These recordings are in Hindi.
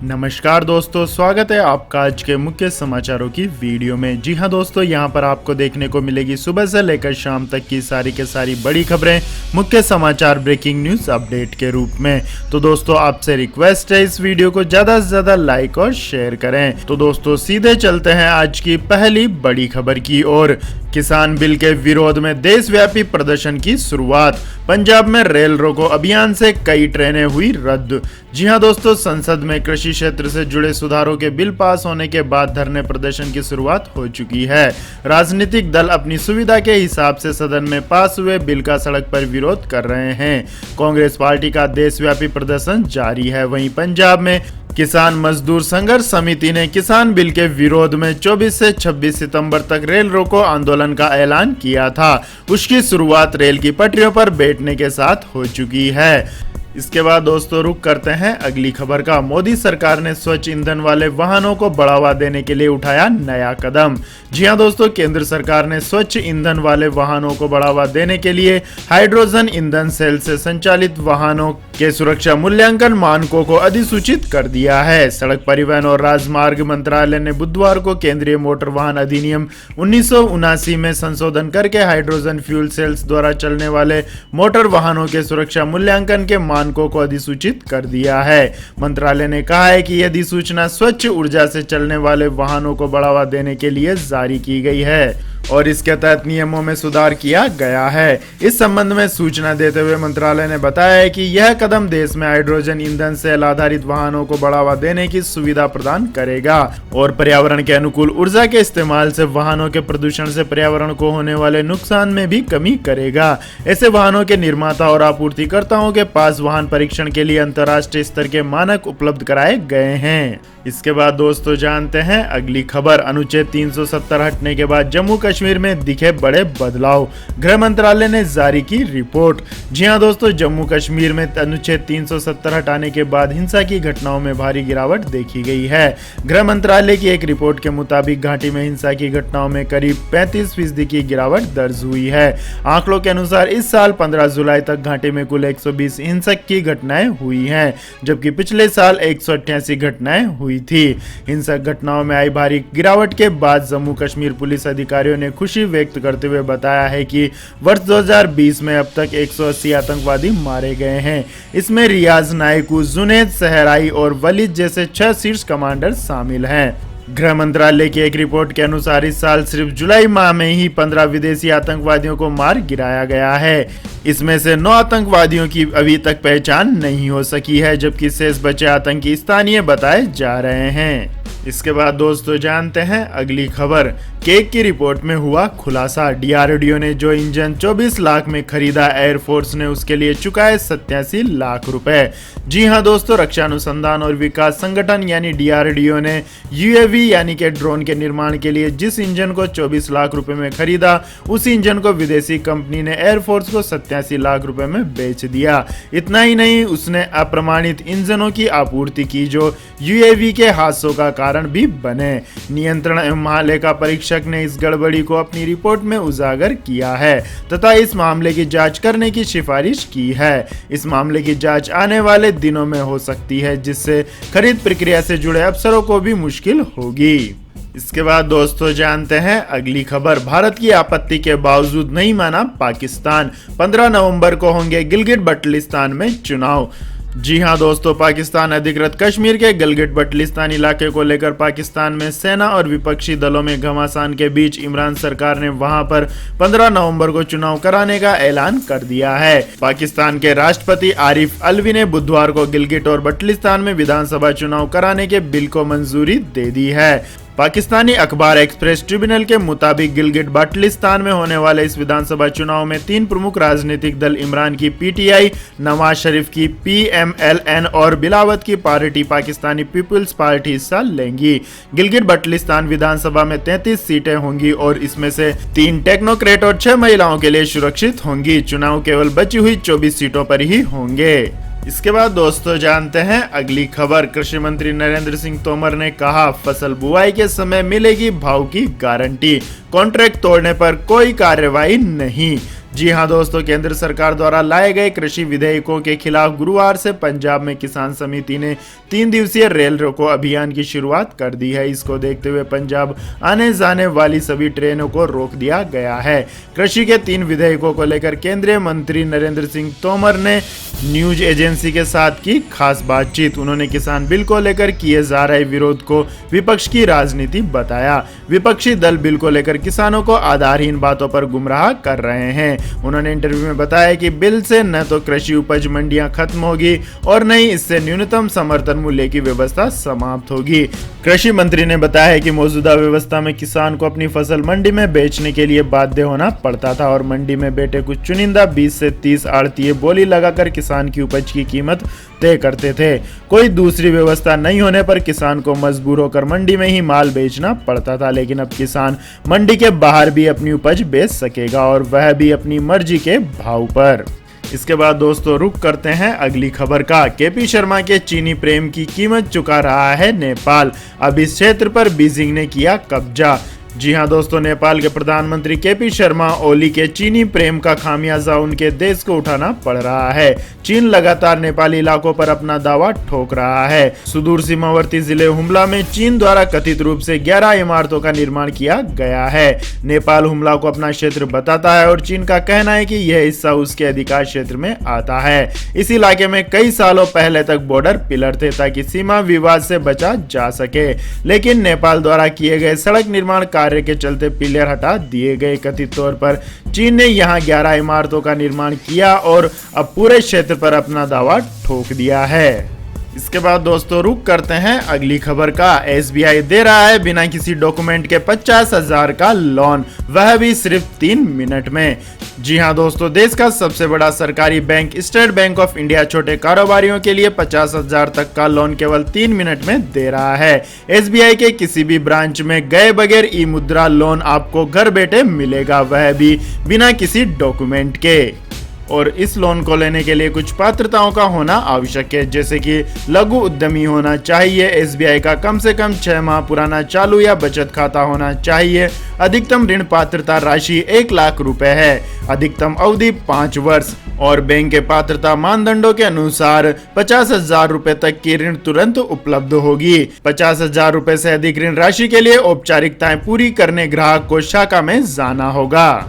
नमस्कार दोस्तों, स्वागत है आपका आज के मुख्य समाचारों की वीडियो में। जी हां दोस्तों, यहां पर आपको देखने को मिलेगी सुबह से लेकर शाम तक की सारी के सारी बड़ी खबरें मुख्य समाचार ब्रेकिंग न्यूज अपडेट के रूप में। तो दोस्तों आपसे रिक्वेस्ट है इस वीडियो को ज्यादा से ज्यादा लाइक और शेयर करें। तो दोस्तों सीधे चलते हैं आज की पहली बड़ी खबर की ओर। किसान बिल के विरोध में देशव्यापी प्रदर्शन की शुरुआत। पंजाब में रेल रोको अभियान से कई ट्रेनें हुई रद्द। जी हां दोस्तों, संसद में कृषि क्षेत्र से जुड़े सुधारों के बिल पास होने के बाद धरने प्रदर्शन की शुरुआत हो चुकी है। राजनीतिक दल अपनी सुविधा के हिसाब से सदन में पास हुए बिल का सड़क पर विरोध कर रहे हैं। कांग्रेस पार्टी का देशव्यापी प्रदर्शन जारी है। वहीं पंजाब में किसान मजदूर संघर्ष समिति ने किसान बिल के विरोध में 24 से 26 सितंबर तक रेल रोको आंदोलन का ऐलान किया था। उसकी शुरुआत रेल की पटरियों पर बैठने के साथ हो चुकी है। इसके बाद दोस्तों रुक करते हैं अगली खबर का। मोदी सरकार ने स्वच्छ ईंधन वाले वाहनों को बढ़ावा देने के लिए उठाया नया कदम। जी हां दोस्तों, केंद्र सरकार ने स्वच्छ ईंधन वाले वाहनों को बढ़ावा देने के लिए हाइड्रोजन ईंधन सेल से संचालित वाहनों के सुरक्षा मूल्यांकन मानकों को अधिसूचित कर दिया है। सड़क परिवहन और राजमार्ग मंत्रालय ने बुधवार को केंद्रीय मोटर वाहन अधिनियम 1979 में संशोधन करके हाइड्रोजन फ्यूल सेल्स द्वारा चलने वाले मोटर वाहनों के सुरक्षा मूल्यांकन के मानकों को अधिसूचित कर दिया है। मंत्रालय ने कहा है कि यह अधिसूचना स्वच्छ ऊर्जा से चलने वाले वाहनों को बढ़ावा देने के लिए जारी की गई है और इसके तहत नियमों में सुधार किया गया है। इस संबंध में सूचना देते हुए मंत्रालय ने बताया है कि यह कदम देश में हाइड्रोजन ईंधन सेल आधारित वाहनों को बढ़ावा देने की सुविधा प्रदान करेगा और पर्यावरण के अनुकूल ऊर्जा के इस्तेमाल से वाहनों के प्रदूषण से पर्यावरण को होने वाले नुकसान में भी कमी करेगा। ऐसे वाहनों के निर्माता और आपूर्तिकर्ताओं के पास वाहन परीक्षण के लिए अंतर्राष्ट्रीय स्तर के मानक उपलब्ध कराए गए हैं। इसके बाद दोस्तों जानते हैं अगली खबर। अनुच्छेद 370 हटने के बाद जम्मू कश्मीर में दिखे बड़े बदलाव। गृह मंत्रालय ने जारी की रिपोर्ट। जी हां दोस्तों, जम्मू कश्मीर में अनुच्छेद 370 हटाने के बाद हिंसा की घटनाओं में भारी गिरावट देखी गई है। गृह मंत्रालय की एक रिपोर्ट के मुताबिक घाटी में हिंसा की घटनाओं में करीब 35% की गिरावट दर्ज हुई है। आंकड़ों के अनुसार इस साल 15 जुलाई तक घाटी में कुल 120 हिंसक की घटनाएं हुई हैं, जबकि पिछले साल 188 घटनाएं हुई थी। हिंसक घटनाओं में आई भारी गिरावट के बाद जम्मू कश्मीर पुलिस अधिकारियों ने खुशी व्यक्त करते हुए बताया है कि वर्ष 2020 में अब तक 180 आतंकवादी मारे गए हैं। इसमें रियाज नायकू, जुनैद सहराई और वलीद जैसे 6 शीर्ष कमांडर शामिल हैं। गृह मंत्रालय की एक रिपोर्ट के अनुसार इस साल सिर्फ जुलाई माह में ही 15 विदेशी आतंकवादियों को मार गिराया गया है। इसमें से 9 आतंकवादियों की अभी तक पहचान नहीं हो सकी है, जबकि शेष बचे आतंकी स्थानीय बताए जा रहे हैं। इसके बाद दोस्तों जानते हैं अगली खबर। केक की रिपोर्ट में हुआ खुलासा। डीआरडीओ ने जो इंजन 24 लाख में खरीदा, एयरफोर्स ने उसके लिए चुकाए 87 लाख रुपए। जी हां दोस्तों, रक्षा अनुसंधान और विकास संगठन यानी डीआरडीओ ने यूएवी यानी के ड्रोन के निर्माण के लिए जिस इंजन को 24 लाख रुपए में खरीदा, उसी इंजन को विदेशी कंपनी ने एयरफोर्स को 87 लाख रुपए में बेच दिया। इतना ही नहीं, उसने अप्रमाणित इंजनों की आपूर्ति की जो यूएवी के हादसों का कारण भी बने। नियंत्रण एवं महालेखा परीक्षक ने इस गड़बड़ी को अपनी रिपोर्ट में उजागर किया है तथा इस मामले की जांच करने की सिफारिश की है। इस मामले की जांच आने वाले दिनों में हो सकती है, जिससे खरीद प्रक्रिया से जुड़े अफसरों को भी मुश्किल होगी। इसके बाद दोस्तों जानते हैं अगली खबर। भारत की आपत्ति के बावजूद नहीं माना पाकिस्तान। 15 नवंबर को होंगे गिलगिट बल्टिस्तान में चुनाव। जी हां दोस्तों, पाकिस्तान अधिकृत कश्मीर के गिलगिट बल्टिस्तान इलाके को लेकर पाकिस्तान में सेना और विपक्षी दलों में घमासान के बीच इमरान सरकार ने वहां पर 15 नवंबर को चुनाव कराने का ऐलान कर दिया है। पाकिस्तान के राष्ट्रपति आरिफ अलवी ने बुधवार को गिलगिट और बल्टिस्तान में विधानसभा चुनाव कराने के बिल को मंजूरी दे दी है। पाकिस्तानी अखबार एक्सप्रेस ट्रिब्यूनल के मुताबिक गिलगिट बल्टिस्तान में होने वाले इस विधानसभा चुनाव में 3 प्रमुख राजनीतिक दल इमरान की पीटीआई, नवाज शरीफ की पीएमएलएन और बिलावत की पार्टी पाकिस्तानी पीपुल्स पार्टी हिस्सा लेंगी। गिलगिट बल्टिस्तान विधानसभा में 33 सीटें होंगी और इसमें से 3 टेक्नोक्रेट और 6 महिलाओं के लिए सुरक्षित होंगी। चुनाव केवल बची हुई 24 सीटों पर ही होंगे। इसके बाद दोस्तों जानते हैं अगली खबर। कृषि मंत्री नरेंद्र सिंह तोमर ने कहा, फसल बुआई के समय मिलेगी भाव की गारंटी, कॉन्ट्रैक्ट तोड़ने पर कोई कार्रवाई नहीं। जी हां दोस्तों, केंद्र सरकार द्वारा लाए गए कृषि विधेयकों के खिलाफ गुरुवार से पंजाब में किसान समिति ने 3 दिवसीय रेल रोको अभियान की शुरुआत कर दी है। इसको देखते हुए पंजाब आने जाने वाली सभी ट्रेनों को रोक दिया गया है। कृषि के 3 विधेयकों को लेकर केंद्रीय मंत्री नरेंद्र सिंह तोमर ने न्यूज एजेंसी के साथ की खास बातचीत। उन्होंने किसान बिल को लेकर किए जा रहे विरोध को विपक्ष की राजनीति बताया। विपक्षी दल बिल को लेकर किसानों को आधारहीन बातों पर गुमराह कर रहे हैं। उन्होंने इंटरव्यू में बताया कि बिल से न तो कृषि उपज मंडियां खत्म होगी और न ही इससे न्यूनतम समर्थन मूल्य की व्यवस्था समाप्त होगी। कृषि मंत्री ने बताया कि मौजूदा व्यवस्था में किसान को अपनी फसल मंडी में बेचने के लिए बाध्य होना पड़ता था और मंडी में बैठे कुछ चुनिंदा 20 से 30 आड़तीय बोली लगाकर किसान की उपज की कीमत तय करते थे। कोई दूसरी व्यवस्था नहीं होने पर किसान को मजबूर होकर मंडी में ही माल बेचना पड़ता था, लेकिन अब किसान मंडी के बाहर भी अपनी उपज बेच सकेगा और वह भी अपनी मर्जी के भाव पर। इसके बाद दोस्तों रुक करते हैं अगली खबर का। केपी शर्मा के चीनी प्रेम की कीमत चुका रहा है नेपाल, अब इस क्षेत्र पर बीजिंग ने किया कब्जा। जी हां दोस्तों, नेपाल के प्रधानमंत्री केपी शर्मा ओली के चीनी प्रेम का खामियाजा उनके देश को उठाना पड़ रहा है। चीन लगातार नेपाली इलाकों पर अपना दावा ठोक रहा है। सुदूर सीमावर्ती जिले हुमला में चीन द्वारा कथित रूप से 11 इमारतों का निर्माण किया गया है। नेपाल हुमला को अपना क्षेत्र बताता है और चीन का कहना है कि यह हिस्सा उसके अधिकार क्षेत्र में आता है। इस इलाके में कई सालों पहले तक बॉर्डर पिलर थे ताकि सीमा विवाद से बचा जा सके, लेकिन नेपाल द्वारा किए गए सड़क निर्माण कार्य के चलते पिलर हटा दिए गए। कथित तौर पर चीन ने यहां 11 इमारतों का निर्माण किया और अब पूरे क्षेत्र पर अपना दावा ठोक दिया है। इसके बाद दोस्तों रुक करते हैं अगली खबर का। SBI दे रहा है बिना किसी डॉक्यूमेंट के 50,000 का लोन, वह भी सिर्फ 3 मिनट में। जी हां दोस्तों, देश का सबसे बड़ा सरकारी bank state bank of India छोटे कारोबारियों के लिए 50,000 तक का लोन केवल 3 मिनट में दे रहा है। SBI के किसी भी ब्रांच में गए बगैर ई-मुद्रा लोन आपको घर बैठे मिलेगा, वह भी बिना किसी डॉक्यूमेंट के। और इस लोन को लेने के लिए कुछ पात्रताओं का होना आवश्यक है, जैसे कि लघु उद्यमी होना चाहिए, SBI का कम से कम 6 माह पुराना चालू या बचत खाता होना चाहिए, अधिकतम ऋण पात्रता राशि 1 लाख रुपए है, अधिकतम अवधि 5 वर्ष और बैंक के पात्रता मानदंडों के अनुसार 50,000 रुपए तक की ऋण तुरंत उपलब्ध होगी। 50,000 रुपए से अधिक ऋण राशि के लिए औपचारिकताएं पूरी करने ग्राहक को शाखा में जाना होगा।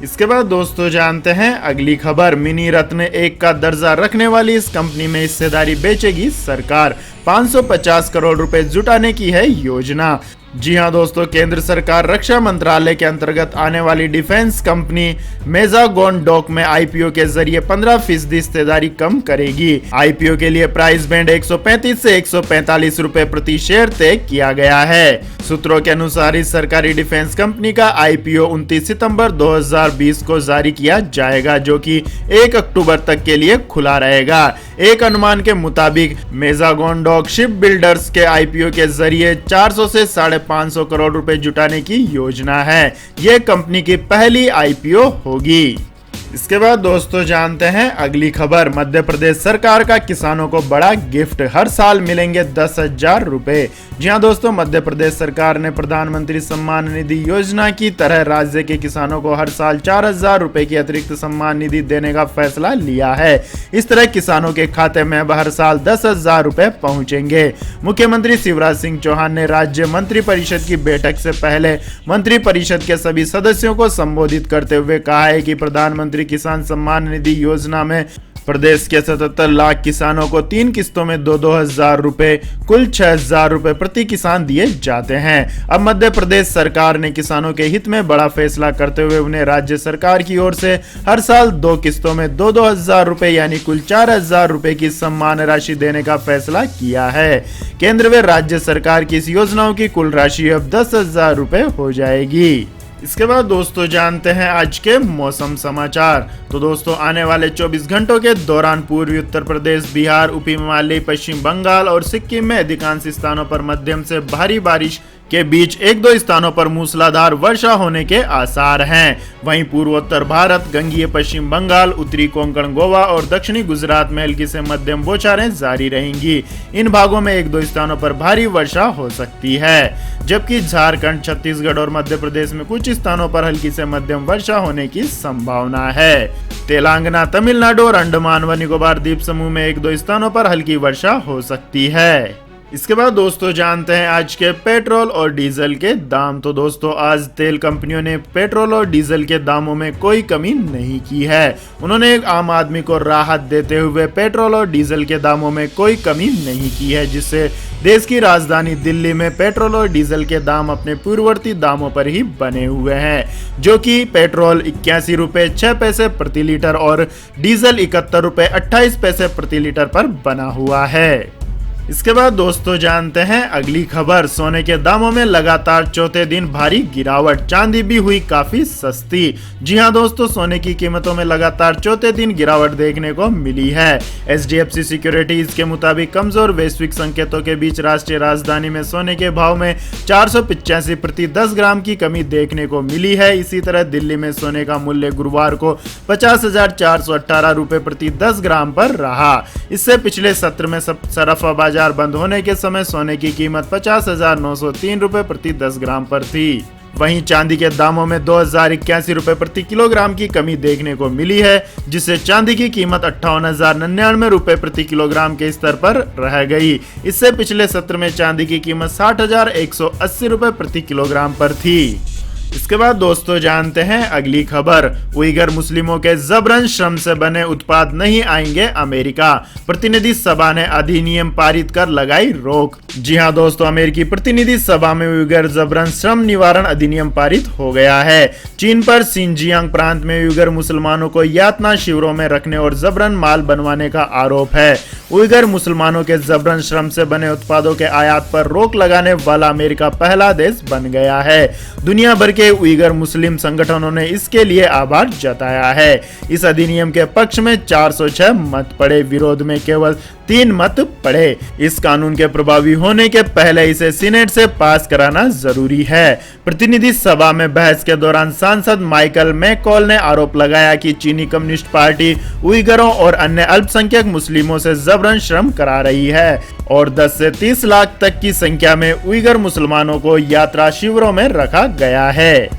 इसके बाद दोस्तों जानते हैं अगली खबर। मिनी रत्न 1 का दर्जा रखने वाली इस कंपनी में हिस्सेदारी बेचेगी सरकार, 550 करोड़ रुपए जुटाने की है योजना। जी हां दोस्तों, केंद्र सरकार रक्षा मंत्रालय के अंतर्गत आने वाली डिफेंस कंपनी मेजागोन डॉक में IPO के जरिए 15% हिस्सेदारी कम करेगी। IPO के लिए प्राइस बैंड 135 से 145 रुपए प्रति शेयर तय किया गया है। सूत्रों के अनुसार इस सरकारी डिफेंस कंपनी का IPO 29 सितंबर 2020 को जारी किया जाएगा, जो कि 1 अक्टूबर तक के लिए खुला रहेगा। एक अनुमान के मुताबिक मेजागोन डॉक शिप बिल्डर्स के IPO के जरिए 400 से 550 करोड़ रुपए जुटाने की योजना है। यह कंपनी की पहली IPO होगी। इसके बाद दोस्तों जानते हैं अगली खबर। मध्य प्रदेश सरकार का किसानों को बड़ा गिफ्ट, हर साल मिलेंगे 10,000 रुपए। जी हां दोस्तों, मध्य प्रदेश सरकार ने प्रधानमंत्री सम्मान निधि योजना की तरह राज्य के किसानों को हर साल 4,000 रुपए की अतिरिक्त सम्मान निधि देने का फैसला लिया है। इस तरह किसानों के खाते में अब हर साल 10,000 रुपए पहुंचेंगे। मुख्यमंत्री शिवराज सिंह चौहान ने राज्य मंत्रिपरिषद की बैठक से पहले मंत्रिपरिषद के सभी सदस्यों को संबोधित करते हुए कहा है कि प्रधानमंत्री किसान सम्मान निधि योजना में प्रदेश के 77 लाख किसानों को 3 किस्तों में 2-2 हजार रुपए, कुल 6,000 रुपए प्रति किसान दिए जाते हैं। अब मध्य प्रदेश सरकार ने किसानों के हित में बड़ा फैसला करते हुए उन्हें राज्य सरकार की ओर से हर साल 2 किस्तों में 2-2 हजार रुपए यानी कुल 4,000 रुपए की सम्मान राशि देने का फैसला किया है। केंद्र व राज्य सरकार की इस योजनाओं की कुल राशि अब 10,000 रुपए हो जाएगी। इसके बाद दोस्तों जानते हैं आज के मौसम समाचार। तो दोस्तों आने वाले 24 घंटों के दौरान पूर्वी उत्तर प्रदेश, बिहार, उप हिमालय, पश्चिम बंगाल और सिक्किम में अधिकांश स्थानों पर मध्यम से भारी बारिश के बीच एक दो स्थानों पर मूसलाधार वर्षा होने के आसार हैं। वहीं पूर्वोत्तर भारत, गंगीय पश्चिम बंगाल, उत्तरी कोंकण गोवा और दक्षिणी गुजरात में हल्की से मध्यम बौछारें जारी रहेंगी। इन भागों में एक दो स्थानों पर भारी वर्षा हो सकती है, जबकि झारखंड, छत्तीसगढ़ और मध्य प्रदेश में कुछ स्थानों पर हल्की से मध्यम वर्षा होने की संभावना है। तेलंगाना, तमिलनाडु और अंडमान व निकोबार द्वीप समूह में एक दो स्थानों पर हल्की वर्षा हो सकती है। इसके बाद दोस्तों जानते हैं आज के पेट्रोल और डीजल के दाम। तो दोस्तों आज तेल कंपनियों ने पेट्रोल और डीजल के दामों में कोई कमी नहीं की है। उन्होंने एक आम आदमी को राहत देते हुए पेट्रोल और डीजल के दामों में कोई कमी नहीं की है, जिससे देश की राजधानी दिल्ली में पेट्रोल और डीजल के दाम अपने पूर्ववर्ती दामों पर ही बने हुए हैं, जो कि पेट्रोल 81 रुपए 6 पैसे प्रति लीटर और डीजल 71 रुपए 28 पैसे प्रति लीटर पर बना हुआ है। इसके बाद दोस्तों जानते हैं अगली खबर। सोने के दामों में लगातार चौथे दिन भारी गिरावट, चांदी भी हुई काफी सस्ती। जी हां दोस्तों, सोने की कीमतों में लगातार चौथे दिन गिरावट देखने को मिली है। HDFC सिक्योरिटीज के मुताबिक कमजोर वैश्विक संकेतों के बीच राष्ट्रीय राजधानी में सोने के भाव में 485 प्रति 10 ग्राम की कमी देखने को मिली है। इसी तरह दिल्ली में सोने का मूल्य गुरुवार को 50,418 रुपए प्रति 10 ग्राम पर रहा। इससे पिछले सत्र में सराफा बाजार बंद होने के समय सोने की कीमत 50,903 रुपए प्रति 10 ग्राम पर थी। वहीं चांदी के दामों में 2,081 रुपए प्रति किलोग्राम की कमी देखने को मिली है, जिससे चांदी की कीमत 58,099 रुपए प्रति किलोग्राम के स्तर पर रह गई। इससे पिछले सत्र में चांदी की कीमत 60,180 रुपए प्रति किलोग्राम पर थी। इसके बाद दोस्तों जानते हैं अगली खबर। उइगर मुस्लिमों के जबरन श्रम से बने उत्पाद नहीं आएंगे अमेरिका, प्रतिनिधि सभा ने अधिनियम पारित कर लगाई रोक। जी हां दोस्तों, अमेरिकी प्रतिनिधि सभा में उइगर जबरन श्रम निवारण अधिनियम पारित हो गया है। चीन पर सिनजियांग प्रांत में उइगर मुसलमानों को यातना शिविरों में रखने और जबरन माल बनवाने का आरोप है। उइगर मुसलमानों के जबरन श्रम से बने उत्पादों के आयात पर रोक लगाने वाला अमेरिका पहला देश बन गया है। दुनिया भर के उइगर मुस्लिम संगठनों ने इसके लिए आभार जताया है। इस अधिनियम के पक्ष में 406 मत पड़े, विरोध में केवल 3 मत पड़े। इस कानून के प्रभावी होने के पहले इसे सीनेट से पास कराना जरूरी है। प्रतिनिधि सभा में बहस के दौरान सांसद माइकल मैकॉल ने आरोप लगाया कि चीनी कम्युनिस्ट पार्टी उइगरों और अन्य अल्पसंख्यक मुस्लिमों से जबरन श्रम करा रही है और 10 से 30 लाख तक की संख्या में उइगर मुसलमानों को यात्रा शिविरों में रखा गया है।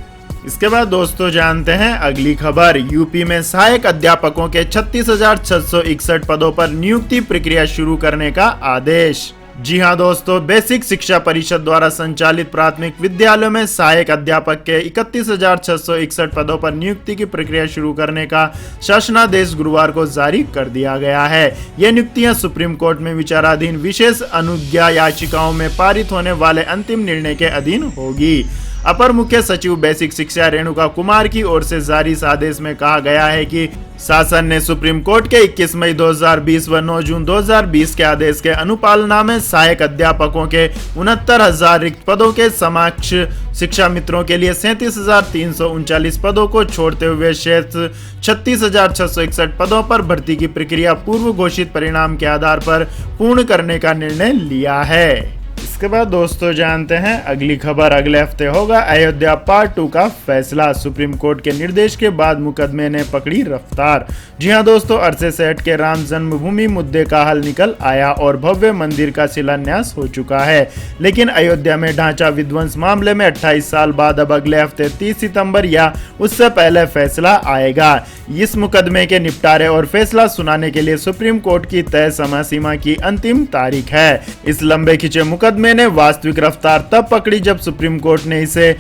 इसके बाद दोस्तों जानते हैं अगली खबर। यूपी में सहायक अध्यापकों के 36,661 पदों पर नियुक्ति प्रक्रिया शुरू करने का आदेश। जी हां दोस्तों, बेसिक शिक्षा परिषद द्वारा संचालित प्राथमिक विद्यालयों में सहायक अध्यापक के 31,661 पदों पर नियुक्ति की प्रक्रिया शुरू करने का शासनादेश गुरुवार को जारी कर दिया गया है। ये नियुक्तियां सुप्रीम कोर्ट में विचाराधीन विशेष अनुज्ञा याचिकाओं में पारित होने वाले अंतिम निर्णय के अधीन होगी। अपर मुख्य सचिव बेसिक शिक्षा रेणुका कुमार की ओर से जारी इस आदेश में कहा गया है कि शासन ने सुप्रीम कोर्ट के 21 मई 2020 व 9 जून 2020 के आदेश के अनुपालना में सहायक अध्यापकों के 69,000 रिक्त पदों के समक्ष शिक्षा मित्रों के लिए 37,339 पदों को छोड़ते हुए शेष 36,661 पदों पर भर्ती की प्रक्रिया पूर्व घोषित परिणाम के आधार पर पूर्ण करने का निर्णय लिया है। इसके बाद दोस्तों जानते हैं अगली खबर। अगले हफ्ते होगा अयोध्या पार्ट 2 का फैसला। सुप्रीम कोर्ट के निर्देश के बाद मुकदमे ने पकड़ी रफ्तार। जी हां दोस्तों, अरसे से हट के राम जन्मभूमि मुद्दे का हल निकल आया और भव्य मंदिर का शिलान्यास हो चुका है, लेकिन अयोध्या में ढांचा विध्वंस मामले में 28 साल बाद अब अगले हफ्ते 30 सितंबर या उससे पहले फैसला आएगा। इस मुकदमे के निपटारे और फैसला सुनाने के लिए सुप्रीम कोर्ट की तय समय सीमा की अंतिम तारीख है। इस लंबे खिंचे मुकदमे ने वास्तविक रफ्तार तब पकड़ी जब सुप्रीम कोर्ट ने इसे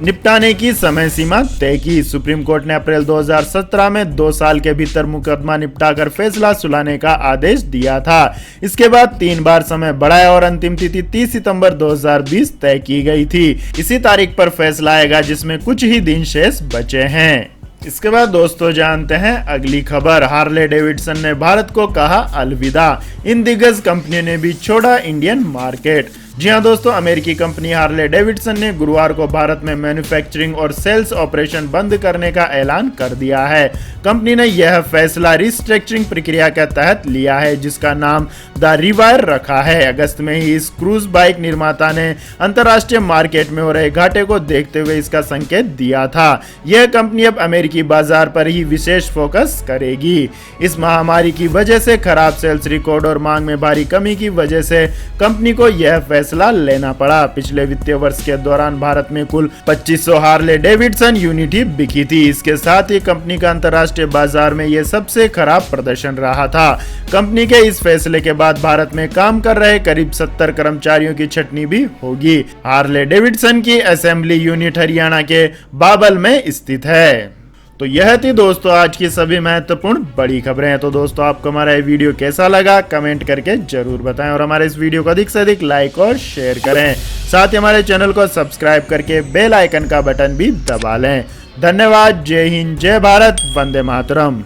निपटाने की समय सीमा तय की। सुप्रीम कोर्ट ने अप्रैल 2017 में 2 साल के भीतर मुकदमा निपटाकर फैसला सुनाने का आदेश दिया था। इसके बाद 3 बार समय बढ़ाया और अंतिम तिथि 30 सितंबर 2020 तय की गई थी। इसी तारीख पर फैसला आएगा, जिसमें कुछ ही दिन शेष बचे हैं। इसके बाद दोस्तों जानते हैं अगली खबर। हार्ले डेविडसन ने भारत को कहा अलविदा, इन दिग्गज कंपनियों ने भी छोड़ा इंडियन मार्केट। जी हाँ दोस्तों, अमेरिकी कंपनी हार्ले डेविडसन ने गुरुवार को भारत में मैन्युफैक्चरिंग और सेल्स ऑपरेशन बंद करने का ऐलान कर दिया है। कंपनी ने यह फैसला रिस्ट्रक्चरिंग प्रक्रिया के तहत लिया है, जिसका नाम द रिवायर रखा है। अगस्त में ही इस क्रूज बाइक निर्माता ने अंतर्राष्ट्रीय मार्केट में हो रहे घाटे को देखते हुए इसका संकेत दिया था। यह कंपनी अब अमेरिकी बाजार पर ही विशेष फोकस करेगी। इस महामारी की वजह से खराब सेल्स रिकॉर्ड और मांग में भारी कमी की वजह से कंपनी को यह फैसला लेना पड़ा। पिछले वित्तीय वर्ष के दौरान भारत में कुल 2500 हार्ले डेविडसन यूनिट ही बिकी थी। इसके साथ ही कंपनी का अंतर्राष्ट्रीय बाजार में यह सबसे खराब प्रदर्शन रहा था। कंपनी के इस फैसले के बाद भारत में काम कर रहे करीब 70 कर्मचारियों की छटनी भी होगी। हार्ले डेविडसन की असेंबली यूनिट हरियाणा के बाबल में स्थित है। तो यह थी दोस्तों आज की सभी महत्वपूर्ण बड़ी खबरें। तो दोस्तों आपको हमारा ये वीडियो कैसा लगा कमेंट करके जरूर बताएं और हमारे इस वीडियो को अधिक से अधिक लाइक और शेयर करें। साथ ही हमारे चैनल को सब्सक्राइब करके बेल आइकन का बटन भी दबा लें। धन्यवाद। जय हिंद, जय भारत, वंदे मातरम।